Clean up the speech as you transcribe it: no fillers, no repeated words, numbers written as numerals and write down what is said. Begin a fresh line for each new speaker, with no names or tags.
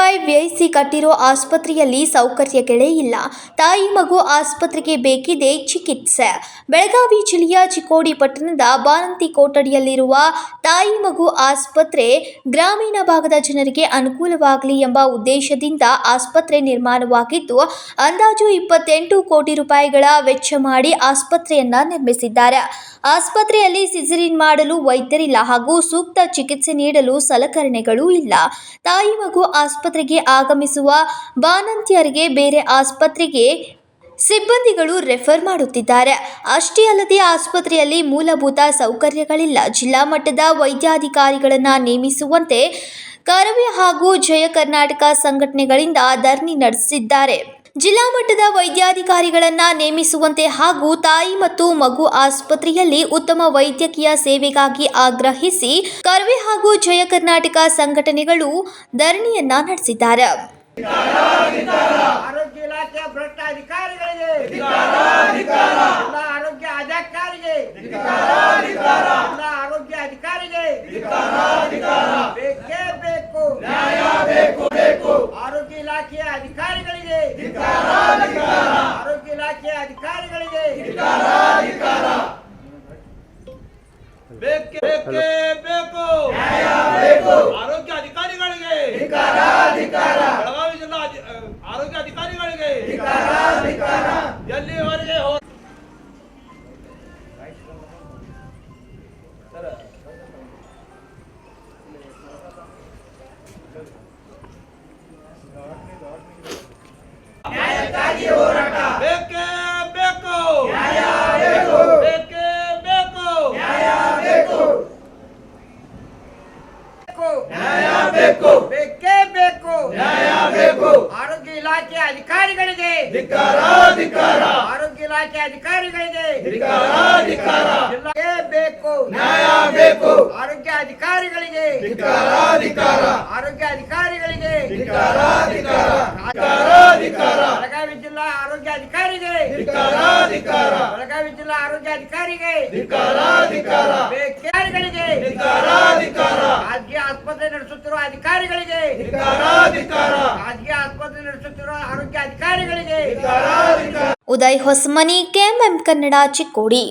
ರೂಪಾಯಿ ವ್ಯಯಿಸಿ ಕಟ್ಟಿರೋ ಆಸ್ಪತ್ರೆಯಲ್ಲಿ ಸೌಕರ್ಯಗಳೇ ಇಲ್ಲ. ತಾಯಿ ಮಗು ಆಸ್ಪತ್ರೆಗೆ ಬೇಕಿದೆ ಚಿಕಿತ್ಸೆ. ಬೆಳಗಾವಿ ಜಿಲ್ಲೆಯ ಚಿಕ್ಕೋಡಿ ಪಟ್ಟಣದ ಬಾಣಂತಿ ಕೊಠಡಿಯಲ್ಲಿರುವ ತಾಯಿ ಮಗು ಆಸ್ಪತ್ರೆ ಗ್ರಾಮೀಣ ಭಾಗದ ಜನರಿಗೆ ಅನುಕೂಲವಾಗಲಿ ಎಂಬ ಉದ್ದೇಶದಿಂದ ಆಸ್ಪತ್ರೆ ನಿರ್ಮಾಣವಾಗಿದ್ದು, ಅಂದಾಜು 28 ಕೋಟಿ ರೂಪಾಯಿಗಳ ವೆಚ್ಚ ಮಾಡಿ ಆಸ್ಪತ್ರೆಯನ್ನ ನಿರ್ಮಿಸಿದ್ದಾರೆ. ಆಸ್ಪತ್ರೆಯಲ್ಲಿ ಸಿಸೇರಿಯನ್ ಮಾಡಲು ವೈದ್ಯರಿಲ್ಲ ಹಾಗೂ ಸೂಕ್ತ ಚಿಕಿತ್ಸೆ ನೀಡಲು ಸಲಕರಣೆಗಳು ಇಲ್ಲ. ತಾಯಿ ಮಗು ಆಸ್ಪತ್ರೆಗೆ ಆಗಮಿಸುವ ಬಾಣಂತಿಯರಿಗೆ ಬೇರೆ ಆಸ್ಪತ್ರೆಗೆ ಸಿಬ್ಬಂದಿಗಳು ರೆಫರ್ ಮಾಡುತ್ತಿದ್ದಾರೆ. ಅಷ್ಟೇ ಅಲ್ಲದೆ ಆಸ್ಪತ್ರೆಯಲ್ಲಿ ಮೂಲಭೂತ ಸೌಕರ್ಯಗಳಿಲ್ಲ. ಜಿಲ್ಲಾ ಮಟ್ಟದ ವೈದ್ಯಾಧಿಕಾರಿಗಳನ್ನು ನೇಮಿಸುವಂತೆ ಕರವೇ ಹಾಗೂ ಜಯ ಕರ್ನಾಟಕ ಸಂಘಟನೆಗಳಿಂದ ಧರಣಿ ನಡೆಸಿದ್ದಾರೆ. ಜಿಲ್ಲಾ ಮಟ್ಟದ ವೈದ್ಯಾಧಿಕಾರಿಗಳನ್ನು ನೇಮಿಸುವಂತೆ ಹಾಗೂ ತಾಯಿ ಮತ್ತು ಮಗು ಆಸ್ಪತ್ರೆಯಲ್ಲಿ ಉತ್ತಮ ವೈದ್ಯಕೀಯ ಸೇವೆಗಾಗಿ ಆಗ್ರಹಿಸಿ ಕರವೇ ಹಾಗೂ ಜಯ ಕರ್ನಾಟಕ ಸಂಘಟನೆಗಳು ಧರಣಿಯನ್ನ ನಡೆಸಿದ್ದಾರೆ.
ಆರೋಗ್ಯ ಇಲಾಖೆ ಭ್ರಷ್ಟ ಅಧಿಕಾರಿಗಳಿಗೆ ಆರೋಗ್ಯ ಅಧಿಕಾರಿಗೆ ಆರೋಗ್ಯ ಅಧಿಕಾರಿಗೆ ಬೇಕೇ ಬೇಕು, ಆರೋಗ್ಯ ಇಲಾಖೆಯ ಅಧಿಕಾರಿಗಳಿಗೆ ಆರೋಗ್ಯ ಇಲಾಖೆಯ ಅಧಿಕಾರಿಗಳಿಗೆ
ಬೇಕೇ ಬೇಕು, ಆರೋಗ್ಯ ಅಧಿಕಾರಿಗಳಿಗೆ ಬೆಳಗಾವಿ ಜಿಲ್ಲಾ ಆರೋಗ್ಯ ಅಧಿಕಾರಿಗಳಿಗೆ ಎಲ್ಲಿವರೆಗೆ
ನ್ಯಾಯಕ್ಕಾಗಿ ಹೋರಾಟ
ಬೇಕೇ ಬೇಕು, ಬೇಕೇ ಬೇಕು,
ನ್ಯಾಯ ಬೇಕು, ಬೇಕೇ ಬೇಕು, ಆರೋಗ್ಯ ಇಲಾಖೆ ಅಧಿಕಾರಿಗಳಿಗೆ ಆರೋಗ್ಯ ಇಲಾಖೆ ಅಧಿಕಾರಿಗಳಿಗೆ ಬೇಕು, ನ್ಯಾಯ ಬೇಕು, ಆರೋಗ್ಯ ಅಧಿಕಾರಿಗಳಿಗೆ ಆರೋಗ್ಯ ಅಧಿಕಾರಿಗಳಿಗೆ ಬೆಳಗಾವಿ ಜಿಲ್ಲಾ ಆರೋಗ್ಯ ಅಧಿಕಾರಿಗೆ ಬೆಳಗಾವಿ ಜಿಲ್ಲಾ ಆರೋಗ್ಯ ಅಧಿಕಾರಿಗೆ ಖಾಸಗಿ ಆಸ್ಪತ್ರೆ ನಡೆಸುತ್ತಿರುವ ಅಧಿಕಾರಿಗಳಿಗೆ ಖಾಸಗಿ ಆಸ್ಪತ್ರೆ ನಡೆಸುತ್ತಿರುವ ಆರೋಗ್ಯ ಅಧಿಕಾರಿಗಳಿಗೆ.
ಉದಯ್ ಹೊಸಮನಿ, ಕೆಎಂಎಂ ಕನ್ನಡ, ಚಿಕ್ಕೋಡಿ.